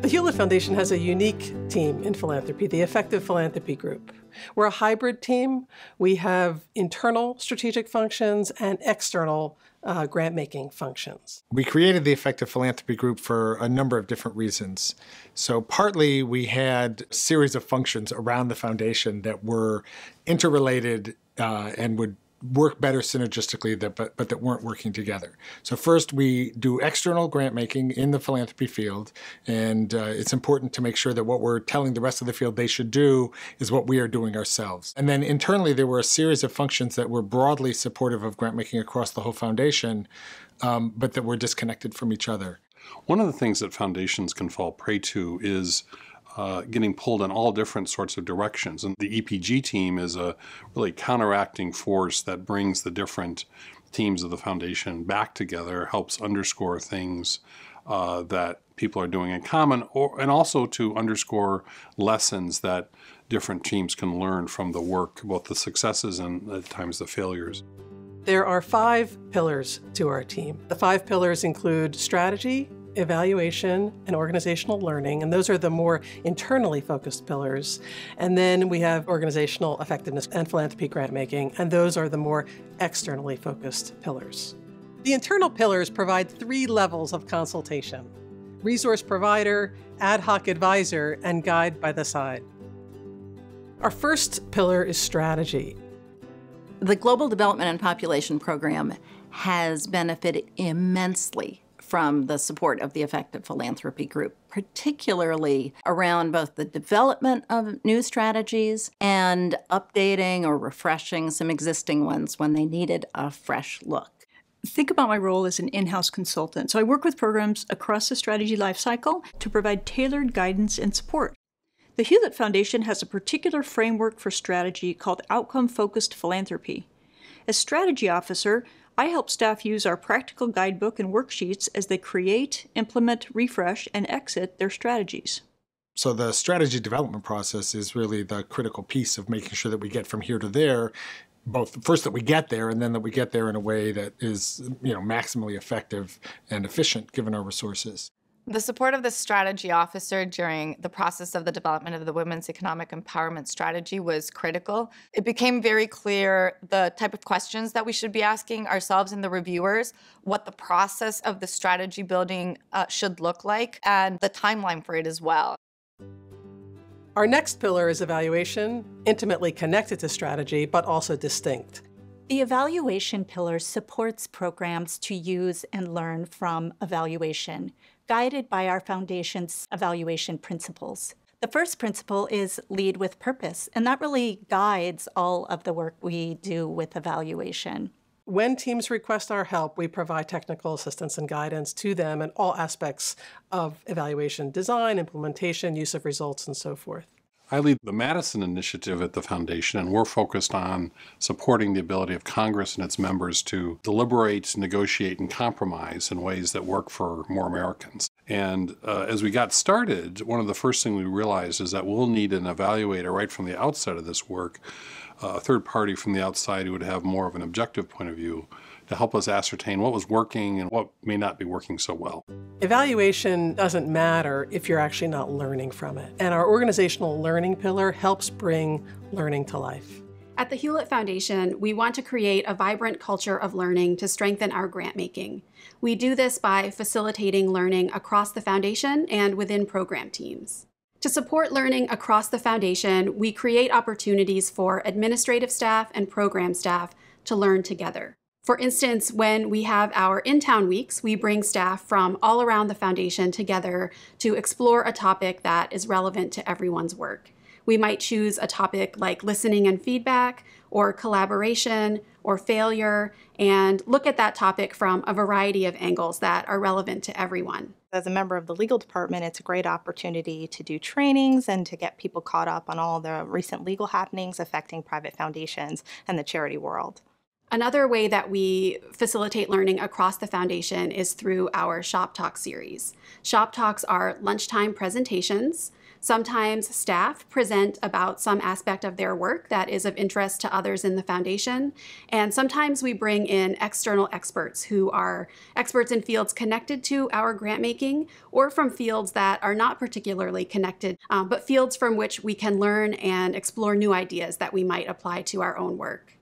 The Hewlett Foundation has a unique team in philanthropy, the Effective Philanthropy Group. We're a hybrid team. We have internal strategic functions and external grant-making functions. We created the Effective Philanthropy Group for a number of different reasons. So partly we had a series of functions around the foundation that were interrelated and would work better synergistically, but that weren't working together. So first, we do external grant making in the philanthropy field, and it's important to make sure that what we're telling the rest of the field they should do is what we are doing ourselves. And then internally, there were a series of functions that were broadly supportive of grant making across the whole foundation, but that were disconnected from each other. One of the things that foundations can fall prey to is getting pulled in all different sorts of directions. And the EPG team is a really counteracting force that brings the different teams of the foundation back together, helps underscore things that people are doing in common, and also to underscore lessons that different teams can learn from the work, both the successes and at times the failures. There are 5 pillars to our team. The 5 pillars include strategy, evaluation, and organizational learning, and those are the more internally focused pillars. And then we have organizational effectiveness and philanthropy grant making, and those are the more externally focused pillars. The internal pillars provide 3 levels of consultation: resource provider, ad hoc advisor, and guide by the side. Our first pillar is strategy. The Global Development and Population Program has benefited immensely from the support of the Effective Philanthropy Group, particularly around both the development of new strategies and updating or refreshing some existing ones when they needed a fresh look. Think about my role as an in-house consultant. So I work with programs across the strategy lifecycle to provide tailored guidance and support. The Hewlett Foundation has a particular framework for strategy called outcome-focused philanthropy. As strategy officer, I help staff use our practical guidebook and worksheets as they create, implement, refresh, and exit their strategies. So the strategy development process is really the critical piece of making sure that we get from here to there, both first that we get there and then that we get there in a way that is, maximally effective and efficient given our resources. The support of the strategy officer during the process of the development of the Women's Economic Empowerment Strategy was critical. It became very clear the type of questions that we should be asking ourselves and the reviewers, what the process of the strategy building should look like, and the timeline for it as well. Our next pillar is evaluation, intimately connected to strategy, but also distinct. The evaluation pillar supports programs to use and learn from evaluation, guided by our foundation's evaluation principles. The first principle is lead with purpose, and that really guides all of the work we do with evaluation. When teams request our help, we provide technical assistance and guidance to them in all aspects of evaluation: design, implementation, use of results, and so forth. I lead the Madison Initiative at the Foundation, and we're focused on supporting the ability of Congress and its members to deliberate, negotiate, and compromise in ways that work for more Americans. And as we got started, one of the first things we realized is that we'll need an evaluator right from the outset of this work, a third party from the outside who would have more of an objective point of view to help us ascertain what was working and what may not be working so well. Evaluation doesn't matter if you're actually not learning from it. And our organizational learning pillar helps bring learning to life. At the Hewlett Foundation, we want to create a vibrant culture of learning to strengthen our grant making. We do this by facilitating learning across the foundation and within program teams. To support learning across the foundation, we create opportunities for administrative staff and program staff to learn together. For instance, when we have our in-town weeks, we bring staff from all around the foundation together to explore a topic that is relevant to everyone's work. We might choose a topic like listening and feedback, or collaboration, or failure, and look at that topic from a variety of angles that are relevant to everyone. As a member of the legal department, it's a great opportunity to do trainings and to get people caught up on all the recent legal happenings affecting private foundations and the charity world. Another way that we facilitate learning across the foundation is through our Shop Talk series. Shop Talks are lunchtime presentations Sometimes staff present about some aspect of their work that is of interest to others in the foundation. And sometimes we bring in external experts who are experts in fields connected to our grant making or from fields that are not particularly connected, but fields from which we can learn and explore new ideas that we might apply to our own work.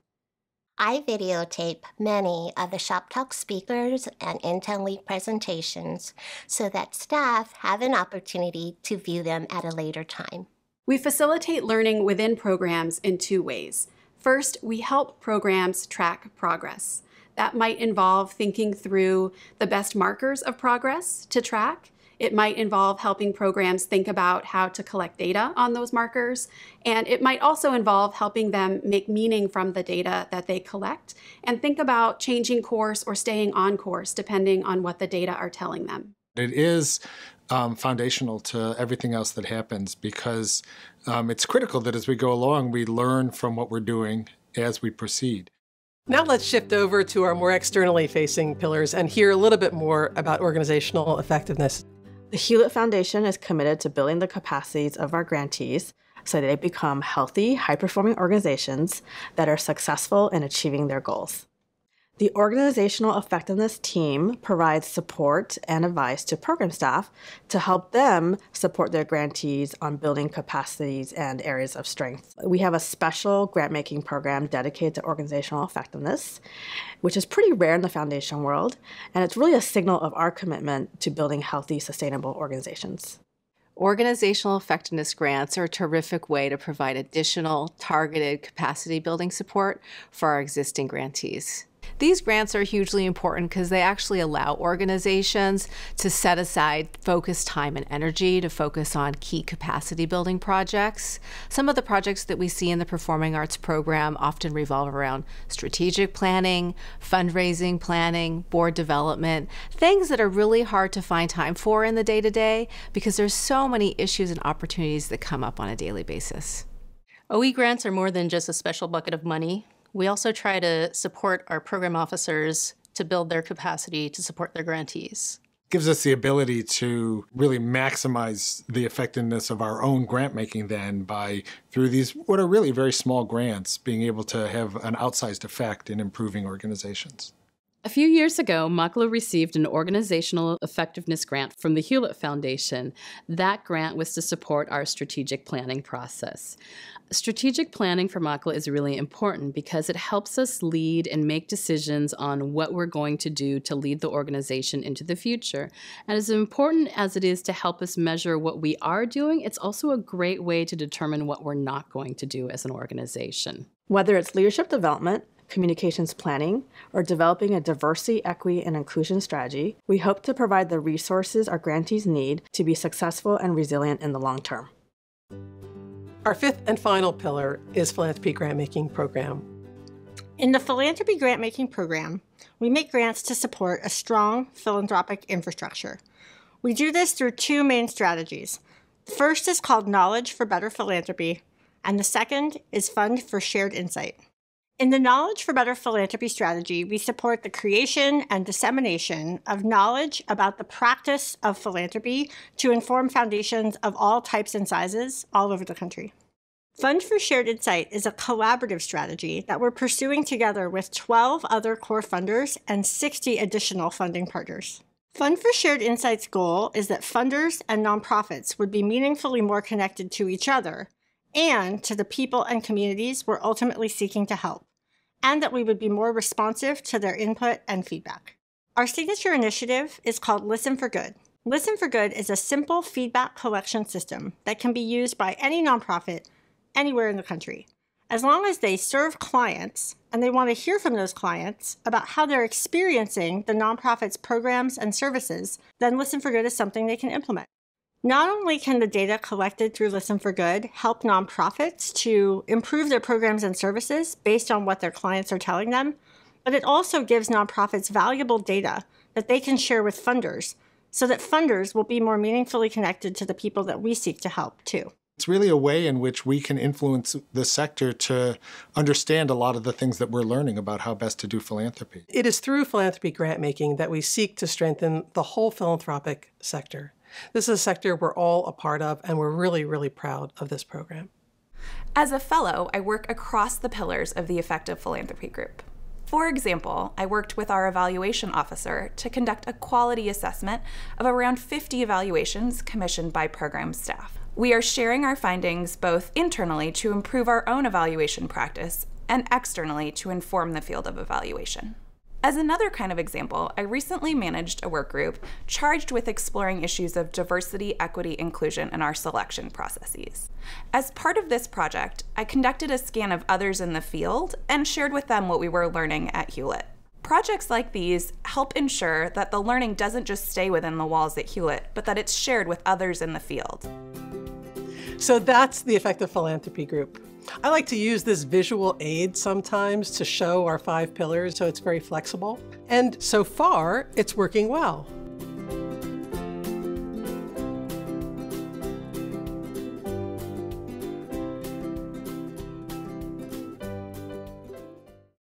I videotape many of the Shop Talk speakers and Intel Week presentations so that staff have an opportunity to view them at a later time. We facilitate learning within programs in two ways. First, we help programs track progress. That might involve thinking through the best markers of progress to track. It might involve helping programs think about how to collect data on those markers, and it might also involve helping them make meaning from the data that they collect and think about changing course or staying on course depending on what the data are telling them. It is foundational to everything else that happens because it's critical that as we go along, we learn from what we're doing as we proceed. Now let's shift over to our more externally facing pillars and hear a little bit more about organizational effectiveness. The Hewlett Foundation is committed to building the capacities of our grantees so that they become healthy, high-performing organizations that are successful in achieving their goals. The Organizational Effectiveness Team provides support and advice to program staff to help them support their grantees on building capacities and areas of strength. We have a special grant-making program dedicated to organizational effectiveness, which is pretty rare in the foundation world, and it's really a signal of our commitment to building healthy, sustainable organizations. Organizational effectiveness grants are a terrific way to provide additional targeted capacity building support for our existing grantees. These grants are hugely important because they actually allow organizations to set aside focused time and energy to focus on key capacity building projects. Some of the projects that we see in the Performing Arts program often revolve around strategic planning, fundraising planning, board development, things that are really hard to find time for in the day-to-day because there's so many issues and opportunities that come up on a daily basis. OE grants are more than just a special bucket of money. We also try to support our program officers to build their capacity to support their grantees. It gives us the ability to really maximize the effectiveness of our own grant making then by, through these what are really very small grants, being able to have an outsized effect in improving organizations. A few years ago, Makla received an organizational effectiveness grant from the Hewlett Foundation. That grant was to support our strategic planning process. Strategic planning for Makla is really important because it helps us lead and make decisions on what we're going to do to lead the organization into the future. And as important as it is to help us measure what we are doing, it's also a great way to determine what we're not going to do as an organization. Whether it's leadership development, communications planning, or developing a diversity, equity, and inclusion strategy, we hope to provide the resources our grantees need to be successful and resilient in the long term. Our fifth and final pillar is Philanthropy Grant-Making Program. In the Philanthropy Grant-Making Program, we make grants to support a strong philanthropic infrastructure. We do this through two main strategies. The first is called Knowledge for Better Philanthropy, and the second is Fund for Shared Insight. In the Knowledge for Better Philanthropy strategy, we support the creation and dissemination of knowledge about the practice of philanthropy to inform foundations of all types and sizes all over the country. Fund for Shared Insight is a collaborative strategy that we're pursuing together with 12 other core funders and 60 additional funding partners. Fund for Shared Insight's goal is that funders and nonprofits would be meaningfully more connected to each other and to the people and communities we're ultimately seeking to help, and that we would be more responsive to their input and feedback. Our signature initiative is called Listen for Good. Listen for Good is a simple feedback collection system that can be used by any nonprofit anywhere in the country. As long as they serve clients and they want to hear from those clients about how they're experiencing the nonprofit's programs and services, then Listen for Good is something they can implement. Not only can the data collected through Listen for Good help nonprofits to improve their programs and services based on what their clients are telling them, but it also gives nonprofits valuable data that they can share with funders so that funders will be more meaningfully connected to the people that we seek to help too. It's really a way in which we can influence the sector to understand a lot of the things that we're learning about how best to do philanthropy. It is through philanthropy grant making that we seek to strengthen the whole philanthropic sector. This is a sector we're all a part of, and we're really, really proud of this program. As a fellow, I work across the pillars of the Effective Philanthropy Group. For example, I worked with our evaluation officer to conduct a quality assessment of around 50 evaluations commissioned by program staff. We are sharing our findings both internally to improve our own evaluation practice and externally to inform the field of evaluation. As another kind of example, I recently managed a work group charged with exploring issues of diversity, equity, inclusion in our selection processes. As part of this project, I conducted a scan of others in the field and shared with them what we were learning at Hewlett. Projects like these help ensure that the learning doesn't just stay within the walls at Hewlett, but that it's shared with others in the field. So that's the Effective Philanthropy Group. I like to use this visual aid sometimes to show our 5 pillars, so it's very flexible. And so far, it's working well.